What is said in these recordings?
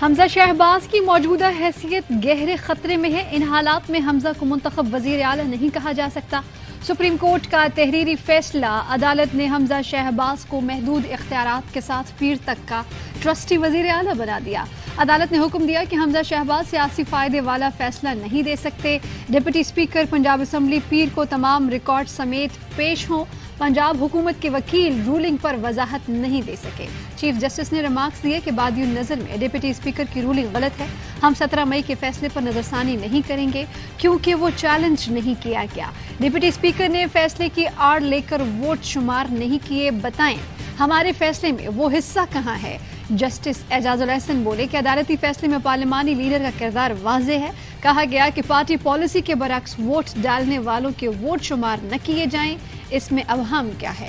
حمزہ شہباز کی موجودہ حیثیت گہرے خطرے میں ہے۔ ان حالات میں حمزہ کو منتخب وزیر اعلیٰ نہیں کہا جا سکتا۔ سپریم کورٹ کا تحریری فیصلہ، عدالت نے حمزہ شہباز کو محدود اختیارات کے ساتھ پیر تک کا ٹرسٹی وزیر اعلیٰ بنا دیا۔ عدالت نے حکم دیا کہ حمزہ شہباز سیاسی فائدے والا فیصلہ نہیں دے سکتے۔ ڈپٹی اسپیکر پنجاب اسمبلی پیر کو تمام ریکارڈ سمیت پیش ہوں۔ پنجاب حکومت کے وکیل رولنگ پر وضاحت نہیں دے سکے۔ چیف جسٹس نے ریمارکس دیے کہ بادی النظر میں ڈپٹی اسپیکر کی رولنگ غلط ہے۔ ہم 17 مئی کے فیصلے پر نظر ثانی نہیں کریں گے کیونکہ وہ چیلنج نہیں کیا گیا۔ ڈپٹی اسپیکر نے فیصلے کی آڑ لے کر ووٹ شمار نہیں کیے، بتائیں ہمارے فیصلے میں وہ حصہ کہاں ہے؟ جسٹس اعجاز الاحسن بولے کہ عدالتی فیصلے میں پارلیمانی لیڈر کا کردار واضح ہے۔ کہا گیا کہ پارٹی پالیسی کے برعکس ووٹ ڈالنے والوں کے ووٹ شمار نہ کیے جائیں، اس میں ابہام کیا ہے؟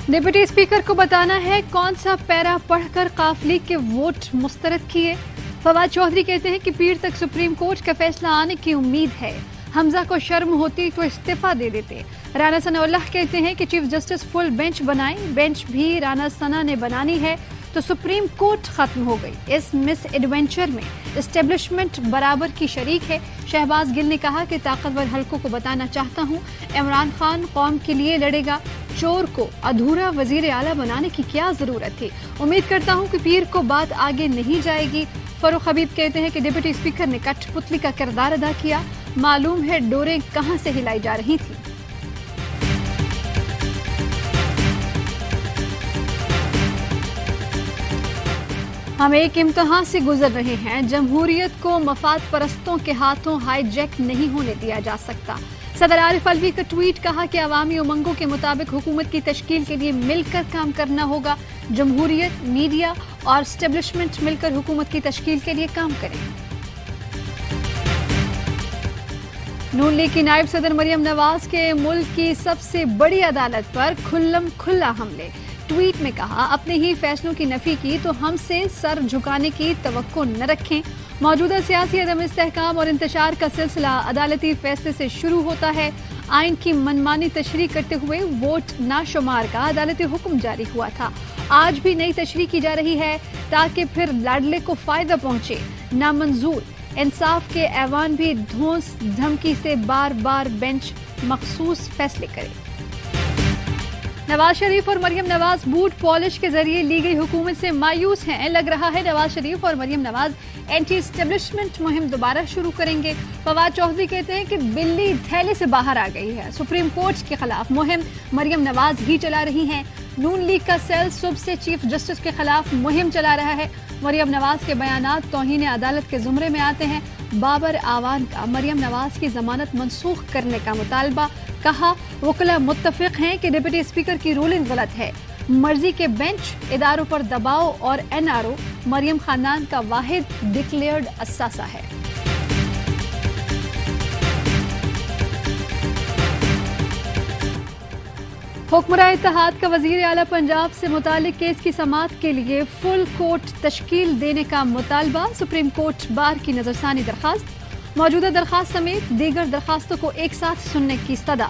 ڈپٹی اسپیکر کو بتانا ہے کون سا پیرا پڑھ کر قافلی کے ووٹ مسترد کیے۔ فواد چودھری کہتے ہیں کہ پیر تک سپریم کورٹ کا فیصلہ آنے کی امید ہے۔ حمزہ کو شرم ہوتی تو استعفیٰ دے دیتے۔ رانا ثناء اللہ کہتے ہیں کہ چیف جسٹس فل بینچ بنائیں، بینچ بھی رانا ثنا نے بنانی ہے تو سپریم کورٹ ختم ہو گئی۔ اس مس ایڈونچر میں اسٹیبلشمنٹ برابر کی شریک ہے۔ شہباز گل نے کہا کہ طاقتور حلقوں کو بتانا چاہتا ہوں عمران خان قوم کے لیے لڑے گا، چور کو ادھورا وزیر اعلیٰ بنانے کی کیا ضرورت تھی؟ امید کرتا ہوں کہ پیر کو بات آگے نہیں جائے گی۔ فاروق حبیب کہتے ہیں کہ ڈپٹی اسپیکر نے کٹھ پتلی کا کردار ادا کیا، معلوم ہے ڈوریں کہاں سے ہلائی جا رہی تھیں۔ ہم ایک امتحان سے گزر رہے ہیں، جمہوریت کو مفاد پرستوں کے ہاتھوں ہائی جیک نہیں ہونے دیا جا سکتا۔ صدر عارف الوی کا ٹویٹ، کہا کہ عوامی امنگوں کے مطابق حکومت کی تشکیل کے لیے مل کر کام کرنا ہوگا۔ جمہوریت، میڈیا اور اسٹیبلشمنٹ مل کر حکومت کی تشکیل کے لیے کام کریں۔ نون لیگ کی نائب صدر مریم نواز کے ملک کی سب سے بڑی عدالت پر کھلم کھلا حملے۔ ٹویٹ میں کہا، اپنے ہی فیصلوں کی نفی کی تو ہم سے سر جھکانے کی توقع نہ رکھیں۔ موجودہ سیاسی عدم استحکام اور انتشار کا سلسلہ عدالتی فیصلے سے شروع ہوتا ہے۔ آئین کی منمانی تشریح کرتے ہوئے ووٹ ناشمار کا عدالتی حکم جاری ہوا تھا۔ آج بھی نئی تشریح کی جا رہی ہے تاکہ پھر لاڈلے کو فائدہ پہنچے۔ نامنظور۔ انصاف کے ایوان بھی دھونس دھمکی سے بار بار بینچ مخصوص فیصلے کرے۔ نواز شریف اور مریم نواز بوٹ پالش کے ذریعے لی گئی حکومت سے مایوس ہیں۔ لگ رہا ہے نواز شریف اور مریم نواز اینٹی اسٹیبلشمنٹ مہم دوبارہ شروع کریں گے۔ فواد چودھری کہتے ہیں کہ بلی تھیلے سے باہر آ گئی ہے، سپریم کورٹ کے خلاف مہم مریم نواز ہی چلا رہی ہیں۔ نون لیگ کا سیل صبح سے چیف جسٹس کے خلاف مہم چلا رہا ہے۔ مریم نواز کے بیانات توہین عدالت کے زمرے میں آتے ہیں۔ بابر اعوان کا مریم نواز کی ضمانت منسوخ کرنے کا مطالبہ، کہا وکلاء متفق ہیں کہ ڈپٹی اسپیکر کی رولنگ غلط ہے۔ مرضی کے بینچ، اداروں پر دباؤ اور این آر او مریم خاندان کا واحد ڈکلیئرڈ اثاثہ ہے۔ حکمراں اتحاد کا وزیر اعلیٰ پنجاب سے متعلق کیس کی سماعت کے لیے فل کورٹ تشکیل دینے کا مطالبہ، سپریم کورٹ بار کی نظر ثانی درخواست۔ موجودہ درخواست سمیت دیگر درخواستوں کو ایک ساتھ سننے کی استدعا۔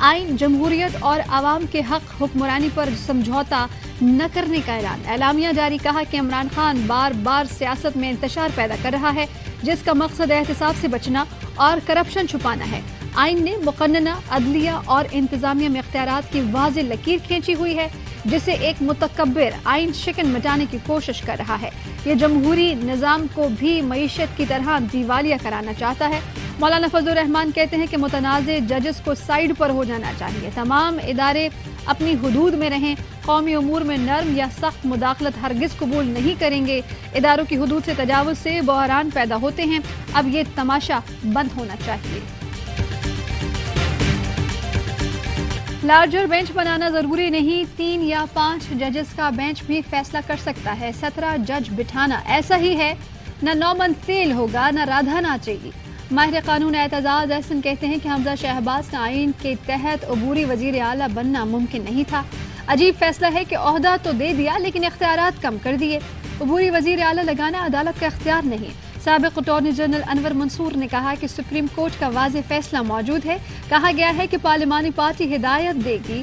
آئین، جمہوریت اور عوام کے حق حکمرانی پر سمجھوتا نہ کرنے کا اعلان۔ اعلامیہ جاری، کہا کہ عمران خان بار بار سیاست میں انتشار پیدا کر رہا ہے جس کا مقصد احتساب سے بچنا اور کرپشن چھپانا ہے۔ آئین نے مقننہ عدلیہ اور انتظامیہ میں اختیارات کی واضح لکیر کھینچی ہوئی ہے جسے ایک متکبر آئین شکن مٹانے کی کوشش کر رہا ہے۔ یہ جمہوری نظام کو بھی معیشت کی طرح دیوالیہ کرانا چاہتا ہے۔ مولانا فضل الرحمان کہتے ہیں کہ متنازع ججز کو سائیڈ پر ہو جانا چاہیے، تمام ادارے اپنی حدود میں رہیں، قومی امور میں نرم یا سخت مداخلت ہرگز قبول نہیں کریں گے۔ اداروں کی حدود سے تجاوز سے بحران پیدا ہوتے ہیں، اب یہ تماشا بند ہونا چاہیے۔ لارجر بینچ بنانا ضروری نہیں، 3 یا 5 ججز کا بینچ بھی فیصلہ کر سکتا ہے۔ 17 جج بٹھانا ایسا ہی ہے، نہ 9 من تیل ہوگا نہ رادھا ناچے گی۔ ماہر قانون اعتزاز احسن کہتے ہیں کہ حمزہ شہباز کا آئین کے تحت عبوری وزیر اعلیٰ بننا ممکن نہیں تھا۔ عجیب فیصلہ ہے کہ عہدہ تو دے دیا لیکن اختیارات کم کر دیے۔ عبوری وزیر اعلیٰ لگانا عدالت کا اختیار نہیں۔ سابق اٹارنی جنرل انور منصور نے کہا کہ سپریم کورٹ کا واضح فیصلہ موجود ہے۔ کہا گیا ہے کہ پارلیمانی پارٹی ہدایت دے گی،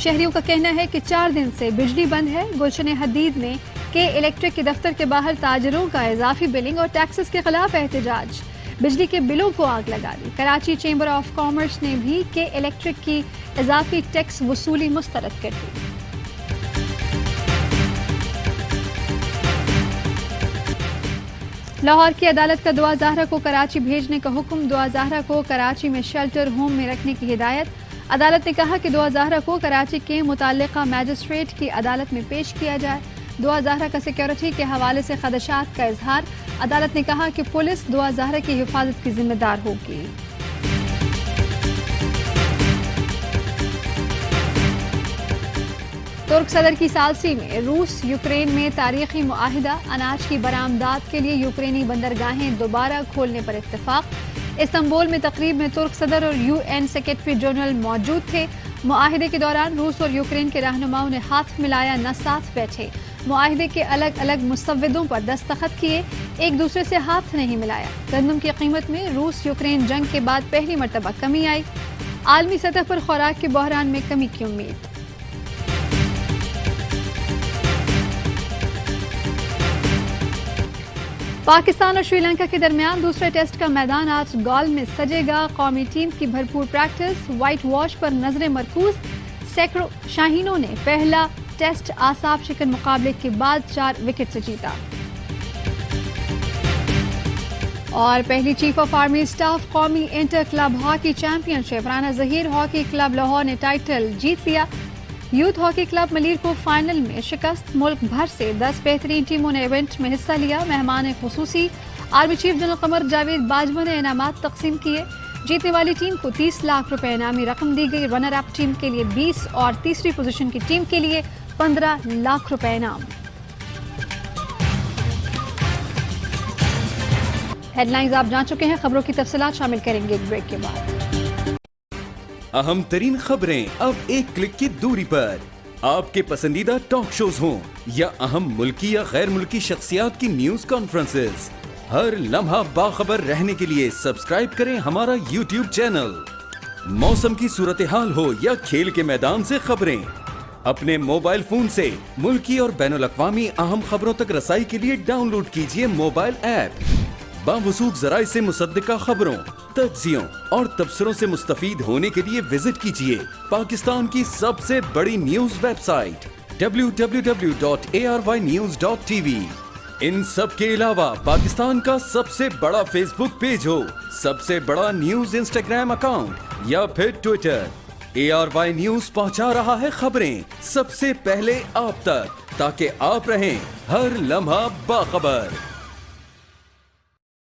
شہریوں کا کہنا ہے کہ 4 دن سے بجلی بند ہے۔ گلشن حدید میں کے الیکٹرک کے دفتر کے باہر تاجروں کا اضافی بلنگ اور ٹیکسز کے خلاف احتجاج، بجلی کے بلوں کو آگ لگا دی۔ کراچی چیمبر آف کامرس نے بھی کے الیکٹرک کی اضافی ٹیکس وصولی مسترد کر دی۔ لاہور کی عدالت کا دعا زہرا کو کراچی بھیجنے کا حکم، دعا زہرا کو کراچی میں شیلٹر ہوم میں رکھنے کی ہدایت۔ عدالت نے کہا کہ دعا زہرا کو کراچی کے متعلقہ میجسٹریٹ کی عدالت میں پیش کیا جائے۔ دعا زہرا کا سیکیورٹی کے حوالے سے خدشات کا اظہار، عدالت نے کہا کہ پولیس دعا زہرا کی حفاظت کی ذمہ دار ہوگی۔ ترک صدر کی ثالثی میں روس یوکرین میں تاریخی معاہدہ، اناج کی برآمدات کے لیے یوکرینی بندرگاہیں دوبارہ کھولنے پر اتفاق۔ استنبول میں تقریب میں ترک صدر اور UN سیکرٹری جنرل موجود تھے۔ معاہدے کے دوران روس اور یوکرین کے رہنماؤں نے ہاتھ ملایا نہ ساتھ بیٹھے، معاہدے کے الگ الگ مسودوں پر دستخط کیے، ایک دوسرے سے ہاتھ نہیں ملایا۔ گندم کی قیمت میں روس یوکرین جنگ کے بعد پہلی مرتبہ کمی آئی، عالمی سطح پر خوراک کے بحران میں کمی کی امید۔ پاکستان اور شری لنکا کے درمیان دوسرے ٹیسٹ کا میدان آج گال میں سجے گا۔ قومی ٹیم کی بھرپور پریکٹس، وائٹ واش پر نظریں مرکوز۔ سینکڑوں شاہینوں نے پہلا ٹیسٹ اعصاب شکن مقابلے کے بعد 4 وکٹ سے جیتا۔ اور پہلی چیف آف آرمی اسٹاف قومی انٹر کلب ہاکی چیمپئن شپ، رانا ظہیر ہاکی کلب لاہور نے ٹائٹل جیت لیا۔ یوتھ ہاکی کلب ملیر کو فائنل میں شکست، ملک بھر سے 10 بہترین ٹیموں نے ایونٹ میں حصہ لیا۔ مہمان خصوصی army chief general Qamar Javed Bajwa نے انعامات تقسیم کیے۔ جیتنے والی ٹیم کو 30 لاکھ روپے انعامی رقم دی گئی، رنر اپ ٹیم کے لیے 20 اور تیسری پوزیشن کی ٹیم کے لیے 15 لاکھ روپے انعام۔ ہیڈ لائنز آپ جان چکے ہیں، خبروں کی تفصیلات شامل کریں گے ایک بریک کے بعد۔ اہم ترین خبریں اب ایک کلک کی دوری پر، آپ کے پسندیدہ ٹاک شوز ہوں یا اہم ملکی یا غیر ملکی شخصیات کی نیوز کانفرنسز، ہر لمحہ باخبر رہنے کے لیے سبسکرائب کریں ہمارا YouTube چینل۔ موسم کی صورتحال ہو یا کھیل کے میدان سے خبریں، اپنے موبائل فون سے ملکی اور بین الاقوامی اہم خبروں تک رسائی کے لیے ڈاؤن لوڈ کیجیے موبائل ایپ۔ باوثوق ذرائع سے مصدقہ خبروں، تجزیوں اور تبصروں سے مستفید ہونے کے لیے وزٹ کیجیے پاکستان کی سب سے بڑی نیوز ویب سائٹ www.arYnews.tv۔ ان سب کے علاوہ پاکستان کا سب سے بڑا فیس بک پیج ہو، سب سے بڑا نیوز انسٹاگرام اکاؤنٹ یا پھر ٹویٹر، ARY نیوز پہنچا رہا ہے خبریں سب سے پہلے آپ تک، تاکہ آپ رہیں ہر لمحہ باخبر۔